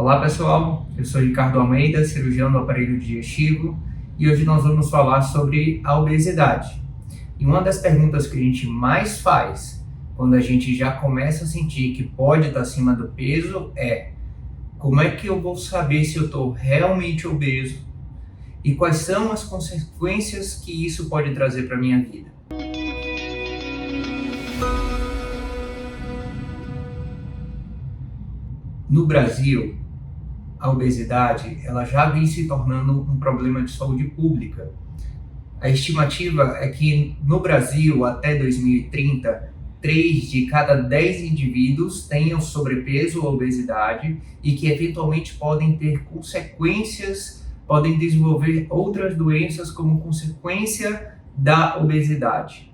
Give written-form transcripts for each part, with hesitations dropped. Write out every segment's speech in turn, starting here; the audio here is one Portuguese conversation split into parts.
Olá pessoal, eu sou Ricardo Almeida, cirurgião do aparelho digestivo, e hoje nós vamos falar sobre a obesidade. E uma das perguntas que a gente mais faz quando a gente já começa a sentir que pode estar acima do peso é: como é que eu vou saber se eu estou realmente obeso e quais são as consequências que isso pode trazer para a minha vida? No Brasil, a obesidade ela já vem se tornando um problema de saúde pública. A estimativa é que no Brasil, até 2030, 3 de cada 10 indivíduos tenham sobrepeso ou obesidade e que eventualmente podem ter consequências, podem desenvolver outras doenças como consequência da obesidade.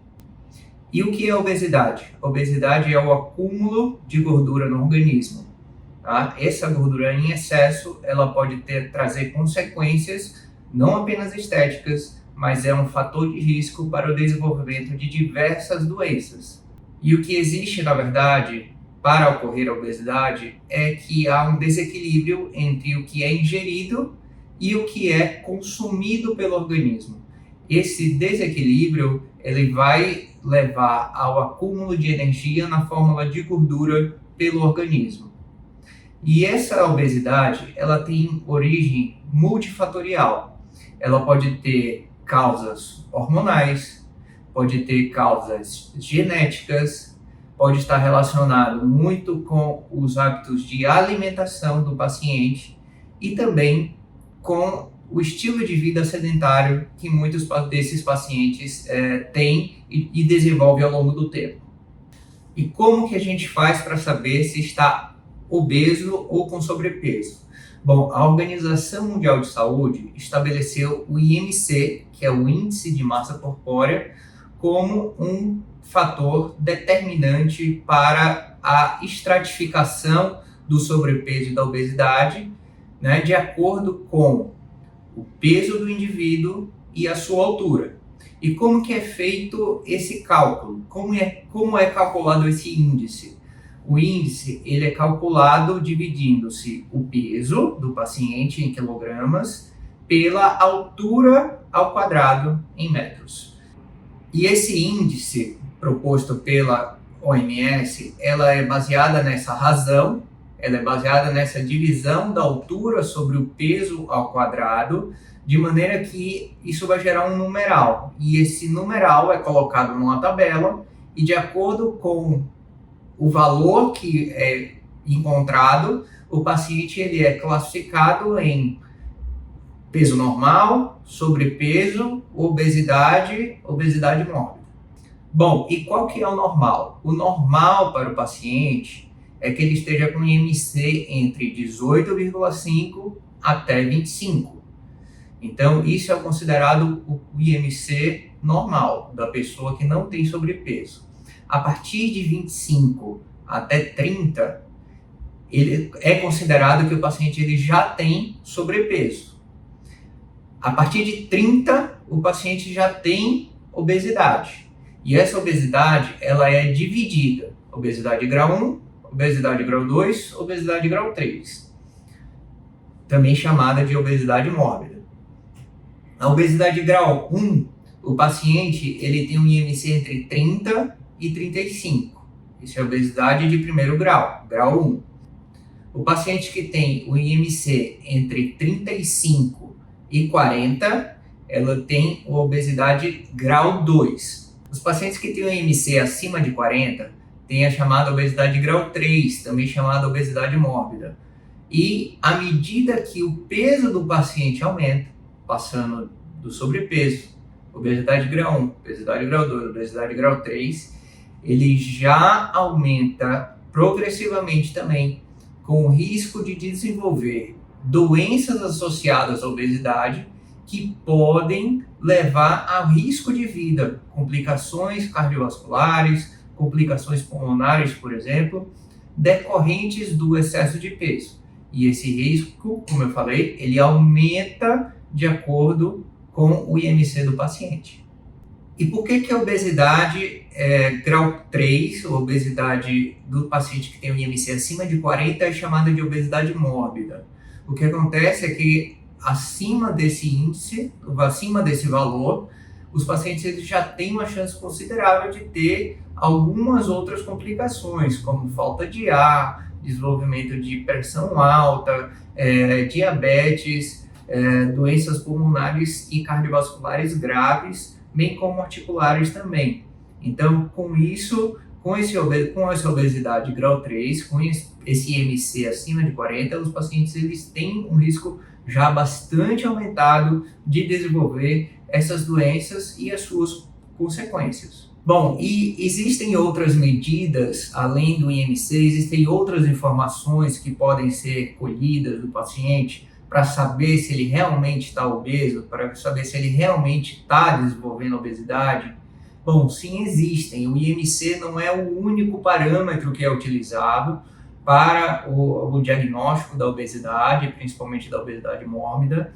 E o que é obesidade? A obesidade é o acúmulo de gordura no organismo. Tá? Essa gordura em excesso, ela pode trazer consequências não apenas estéticas, mas é um fator de risco para o desenvolvimento de diversas doenças. E o que existe, na verdade, para ocorrer a obesidade é que há um desequilíbrio entre o que é ingerido e o que é consumido pelo organismo. Esse desequilíbrio ele vai levar ao acúmulo de energia na fórmula de gordura pelo organismo. E essa obesidade, ela tem origem multifatorial. Ela pode ter causas hormonais, pode ter causas genéticas, pode estar relacionado muito com os hábitos de alimentação do paciente e também com o estilo de vida sedentário que muitos desses pacientes têm e desenvolvem ao longo do tempo. E como que a gente faz para saber se está obeso ou com sobrepeso? Bom, a Organização Mundial de Saúde estabeleceu o IMC, que é o Índice de Massa Corpórea, como um fator determinante para a estratificação do sobrepeso e da obesidade, né, de acordo com o peso do indivíduo e a sua altura. E como que é feito esse cálculo? Como é calculado esse índice? O índice ele é calculado dividindo-se o peso do paciente em quilogramas pela altura ao quadrado em metros. E esse índice proposto pela OMS, ela é baseada nessa razão, ela é baseada nessa divisão da altura sobre o peso ao quadrado, de maneira que isso vai gerar um numeral. E esse numeral é colocado numa tabela e de acordo com o valor que é encontrado, o paciente ele é classificado em peso normal, sobrepeso, obesidade mórbida. Bom, e qual que é o normal? O normal para o paciente é que ele esteja com IMC entre 18,5 até 25. Então, isso é considerado o IMC normal da pessoa que não tem sobrepeso. A partir de 25 até 30, ele é considerado que o paciente ele já tem sobrepeso. A partir de 30, o paciente já tem obesidade. E essa obesidade, ela é dividida: obesidade grau 1, obesidade grau 2, obesidade grau 3. Também chamada de obesidade mórbida. A obesidade grau 1, o paciente ele tem um IMC entre 30 e 35. Isso é obesidade de primeiro grau, grau 1. O paciente que tem o IMC entre 35 e 40, ela tem a obesidade grau 2. Os pacientes que têm o IMC acima de 40 têm a chamada obesidade grau 3, também chamada obesidade mórbida. E à medida que o peso do paciente aumenta, passando do sobrepeso, obesidade grau 1, obesidade grau 2, obesidade grau 3, ele já aumenta progressivamente também com o risco de desenvolver doenças associadas à obesidade que podem levar ao risco de vida, complicações cardiovasculares, complicações pulmonares, por exemplo, decorrentes do excesso de peso. E esse risco, como eu falei, ele aumenta de acordo com o IMC do paciente. E por que a obesidade grau 3, a obesidade do paciente que tem um IMC acima de 40, é chamada de obesidade mórbida? O que acontece é que acima desse índice, acima desse valor, os pacientes eles já têm uma chance considerável de ter algumas outras complicações, como falta de ar, desenvolvimento de pressão alta, diabetes, doenças pulmonares e cardiovasculares graves, bem como articulares também. Então, com isso, com essa obesidade grau 3, com esse IMC acima de 40, os pacientes eles têm um risco já bastante aumentado de desenvolver essas doenças e as suas consequências. Bom, e existem outras medidas, além do IMC, existem outras informações que podem ser colhidas do paciente para saber se ele realmente está obeso, para saber se ele realmente está desenvolvendo obesidade? Bom, sim, existem. O IMC não é o único parâmetro que é utilizado para o diagnóstico da obesidade, principalmente da obesidade mórbida,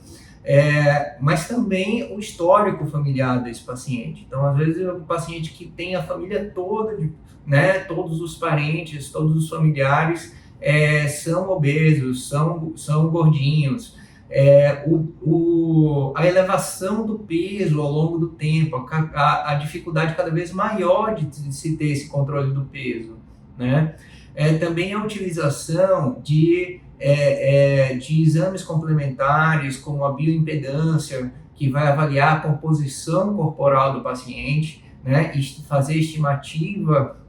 mas também o histórico familiar desse paciente. Então, às vezes, é um paciente que tem a família toda, né, todos os parentes, todos os familiares são obesos, são gordinhos. A elevação do peso ao longo do tempo, a dificuldade cada vez maior de se ter esse controle do peso, né? Também a utilização de exames complementares, como a bioimpedância, que vai avaliar a composição corporal do paciente, né, e fazer estimativa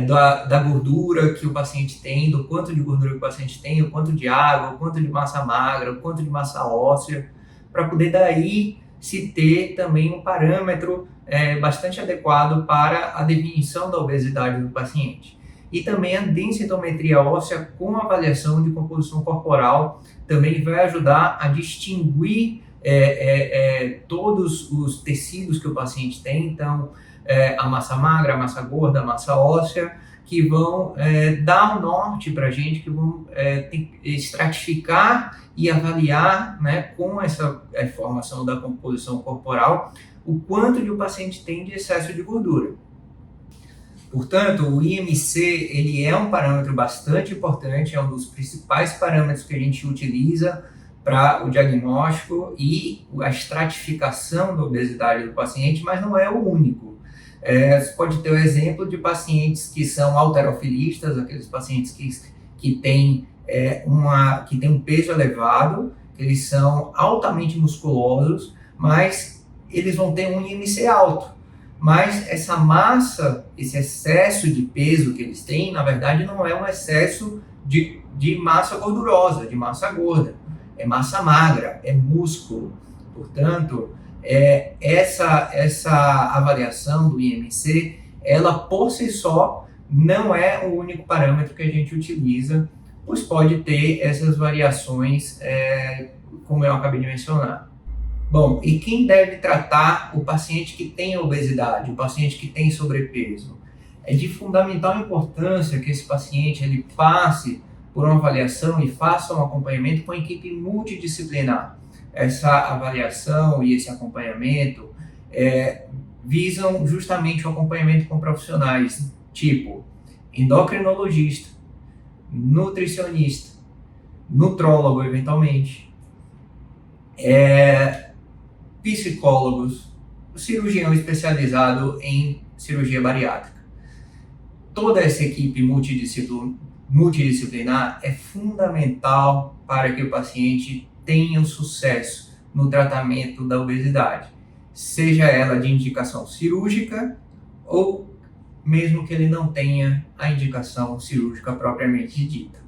da gordura que o paciente tem, do quanto de gordura que o paciente tem, o quanto de água, o quanto de massa magra, o quanto de massa óssea, para poder daí se ter também um parâmetro bastante adequado para a definição da obesidade do paciente. E também a densitometria óssea com avaliação de composição corporal também vai ajudar a distinguir todos os tecidos que o paciente tem, então a massa magra, a massa gorda, a massa óssea, que vão dar um norte para a gente, que vão estratificar e avaliar, né, com essa informação da composição corporal, o quanto de o paciente tem de excesso de gordura. Portanto, o IMC ele é um parâmetro bastante importante, é um dos principais parâmetros que a gente utiliza para o diagnóstico e a estratificação da obesidade do paciente, mas não é o único. Você pode ter o exemplo de pacientes que são halterofilistas, aqueles pacientes que têm um peso elevado, eles são altamente musculosos, mas eles vão ter um IMC alto. Mas essa massa, esse excesso de peso que eles têm, na verdade não é um excesso de massa gordurosa, de massa gorda. É massa magra, é músculo. Portanto, essa avaliação do IMC, ela por si só não é o único parâmetro que a gente utiliza, pois pode ter essas variações, como eu acabei de mencionar. Bom, e quem deve tratar o paciente que tem obesidade, o paciente que tem sobrepeso? É de fundamental importância que esse paciente ele passe por uma avaliação e faça um acompanhamento com a equipe multidisciplinar. Essa avaliação e esse acompanhamento visam justamente o acompanhamento com profissionais, tipo endocrinologista, nutricionista, nutrólogo eventualmente, psicólogos, cirurgião especializado em cirurgia bariátrica. Toda essa equipe multidisciplinar é fundamental para que o paciente tenha um sucesso no tratamento da obesidade, seja ela de indicação cirúrgica ou mesmo que ele não tenha a indicação cirúrgica propriamente dita.